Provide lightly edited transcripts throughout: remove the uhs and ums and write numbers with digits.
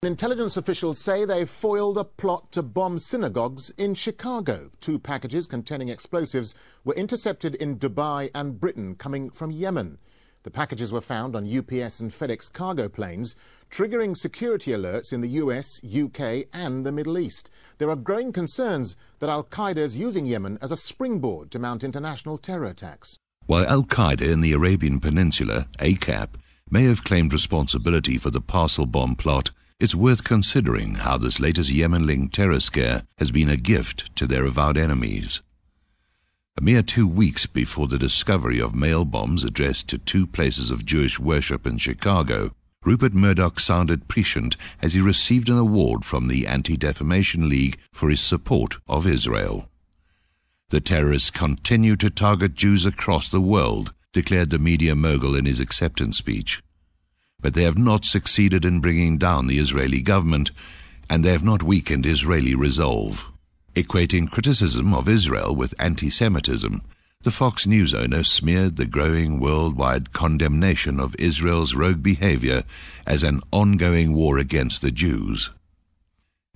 Intelligence officials say they've foiled a plot to bomb synagogues in Chicago. 2 packages containing explosives were intercepted in Dubai and Britain coming from Yemen. The packages were found on UPS and FedEx cargo planes, triggering security alerts in the US, UK and the Middle East. There are growing concerns that Al-Qaeda is using Yemen as a springboard to mount international terror attacks. While Al-Qaeda in the Arabian Peninsula, AQAP, may have claimed responsibility for the Parcel bomb plot, it's worth considering how this latest Yemen-linked terror scare has been a gift to their avowed enemies. A mere 2 weeks before the discovery of mail bombs addressed to 2 places of Jewish worship in Chicago, Rupert Murdoch sounded prescient as he received an award from the Anti-Defamation League for his support of Israel. The terrorists continue to target Jews across the world, declared the media mogul in his acceptance speech. But they have not succeeded in bringing down the Israeli government, and they have not weakened Israeli resolve. Equating criticism of Israel with anti-Semitism, the Fox News owner smeared the growing worldwide condemnation of Israel's rogue behavior as an ongoing war against the Jews.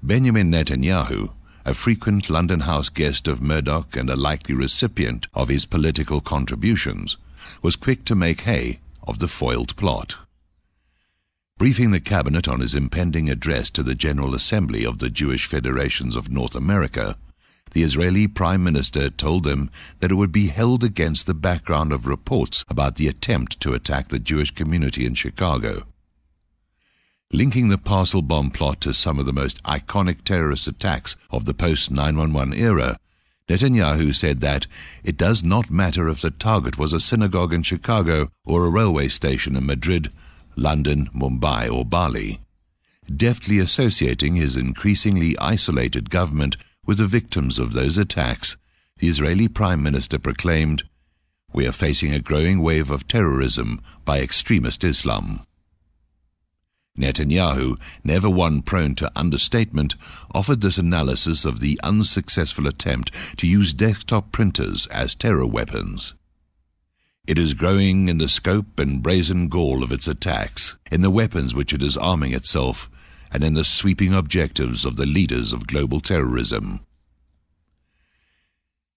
Benjamin Netanyahu, a frequent London House guest of Murdoch and a likely recipient of his political contributions, was quick to make hay of the foiled plot. Briefing the cabinet on his impending address to the General Assembly of the Jewish Federations of North America, the Israeli Prime Minister told them that it would be held against the background of reports about the attempt to attack the Jewish community in Chicago. Linking the Parcel bomb plot to some of the most iconic terrorist attacks of the post-9/11 era, Netanyahu said that it does not matter if the target was a synagogue in Chicago or a railway station in Madrid, London, Mumbai or Bali, deftly associating his increasingly isolated government with the victims of those attacks. The Israeli Prime Minister proclaimed, "We are facing a growing wave of terrorism by extremist Islam." Netanyahu, never one prone to understatement, offered this analysis of the unsuccessful attempt to use desktop printers as terror weapons. It is growing in the scope and brazen gall of its attacks, in the weapons which it is arming itself, and in the sweeping objectives of the leaders of global terrorism.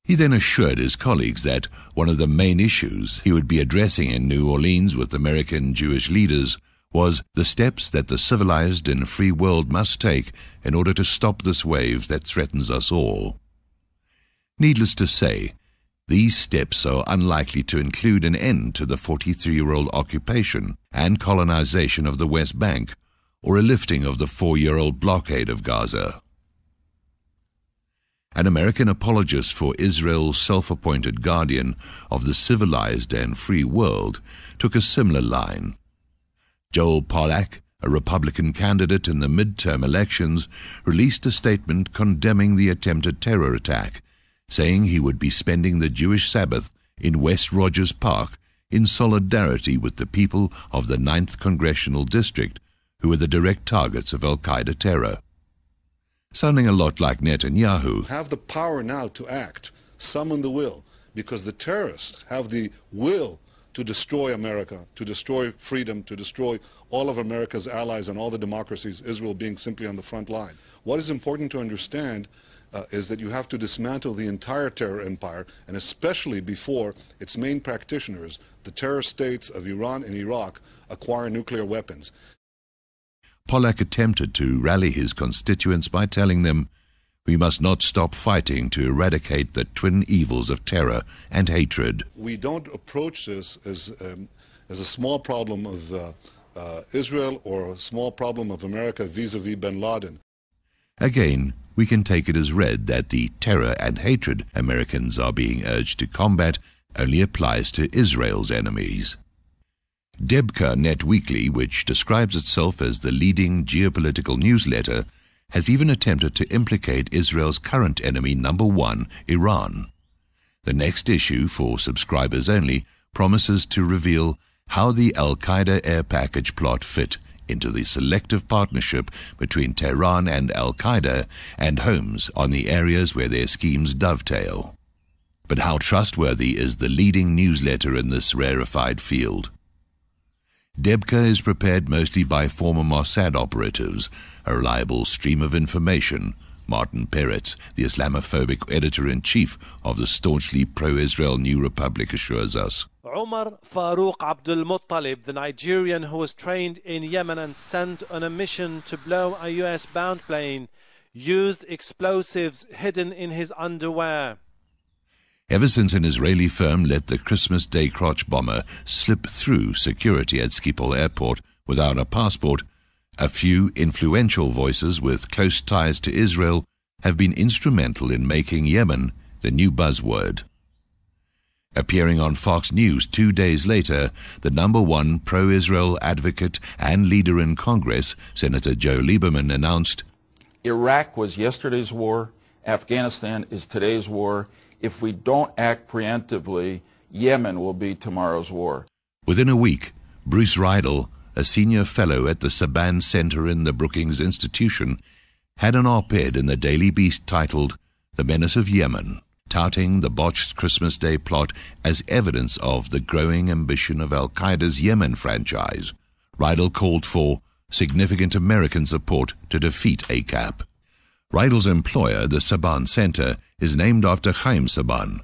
He then assured his colleagues that one of the main issues he would be addressing in New Orleans with American Jewish leaders was the steps that the civilized and free world must take in order to stop this wave that threatens us all. Needless to say, these steps are unlikely to include an end to the 43-year-old occupation and colonization of the West Bank, or a lifting of the 4-year-old blockade of Gaza. An American apologist for Israel's self-appointed guardian of the civilized and free world took a similar line. Joel Pollack, a Republican candidate in the midterm elections, released a statement condemning the attempted terror attack, saying he would be spending the Jewish Sabbath in West Rogers Park in solidarity with the people of the 9th Congressional District, who were the direct targets of Al-Qaeda terror. Sounding a lot like Netanyahu. Have the power now to act, summon the will, because the terrorists have the will to destroy America, to destroy freedom, to destroy all of America's allies and all the democracies, Israel being simply on the front line. What is important to understand is that you have to dismantle the entire terror empire, and especially before its main practitioners, the terror states of Iran and Iraq, acquire nuclear weapons. Pollack attempted to rally his constituents by telling them, "We must not stop fighting to eradicate the twin evils of terror and hatred." We don't approach this as a small problem of Israel or a small problem of America vis-a-vis bin Laden. Again, we can take it as read that the terror and hatred Americans are being urged to combat only applies to Israel's enemies. Debka Net Weekly, which describes itself as the leading geopolitical newsletter, has even attempted to implicate Israel's current enemy number 1, Iran. The next issue, for subscribers only, promises to reveal how the Al-Qaeda air package plot fit into the selective partnership between Tehran and Al-Qaeda and Holmes on the areas where their schemes dovetail. But how trustworthy is the leading newsletter in this rarefied field? Debka is prepared mostly by former Mossad operatives, a reliable stream of information. Martin Peretz, the Islamophobic editor-in-chief of the staunchly pro-Israel New Republic, assures us. Umar Farouk Abdul Muttalib, the Nigerian who was trained in Yemen and sent on a mission to blow a US-bound plane, used explosives hidden in his underwear. Ever since an Israeli firm let the Christmas Day crotch bomber slip through security at Schiphol Airport without a passport, a few influential voices with close ties to Israel have been instrumental in making Yemen the new buzzword. Appearing on Fox News 2 days later, the #1 pro-Israel advocate and leader in Congress, Senator Joe Lieberman, announced, Iraq was yesterday's war, Afghanistan is today's war. If we don't act preemptively, Yemen will be tomorrow's war. Within a week, Bruce Rydell, a senior fellow at the Saban Center in the Brookings Institution, had an op-ed in the Daily Beast titled The Menace of Yemen, touting the botched Christmas Day plot as evidence of the growing ambition of Al-Qaeda's Yemen franchise. Rydell called for significant American support to defeat AQAP. Rydell's employer, the Saban Center, is named after Chaim Saban,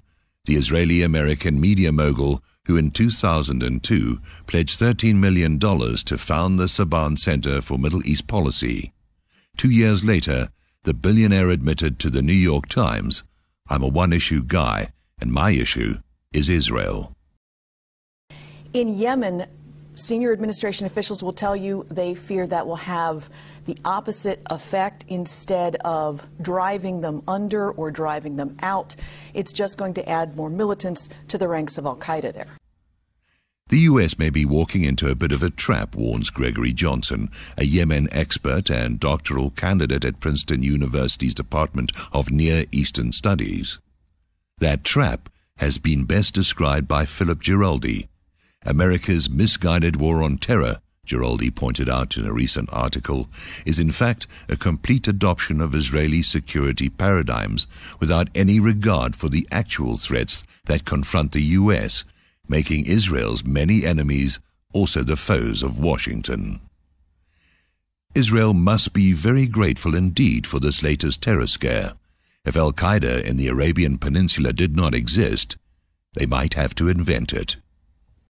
the Israeli-American media mogul who in 2002 pledged $13 million to found the Saban Center for Middle East Policy. 2 years later, the billionaire admitted to the New York Times, "I'm a one-issue guy, and my issue is Israel." In Yemen, senior administration officials will tell you they fear that will have the opposite effect. Instead of driving them under or driving them out, it's just going to add more militants to the ranks of Al-Qaeda there. The U.S. may be walking into a bit of a trap, warns Gregory Johnson, a Yemen expert and doctoral candidate at Princeton University's Department of Near Eastern Studies. That trap has been best described by Philip Giraldi. America's misguided war on terror, Giraldi pointed out in a recent article, is in fact a complete adoption of Israeli security paradigms without any regard for the actual threats that confront the U.S., making Israel's many enemies also the foes of Washington. Israel must be very grateful indeed for this latest terror scare. If Al-Qaeda in the Arabian Peninsula did not exist, they might have to invent it.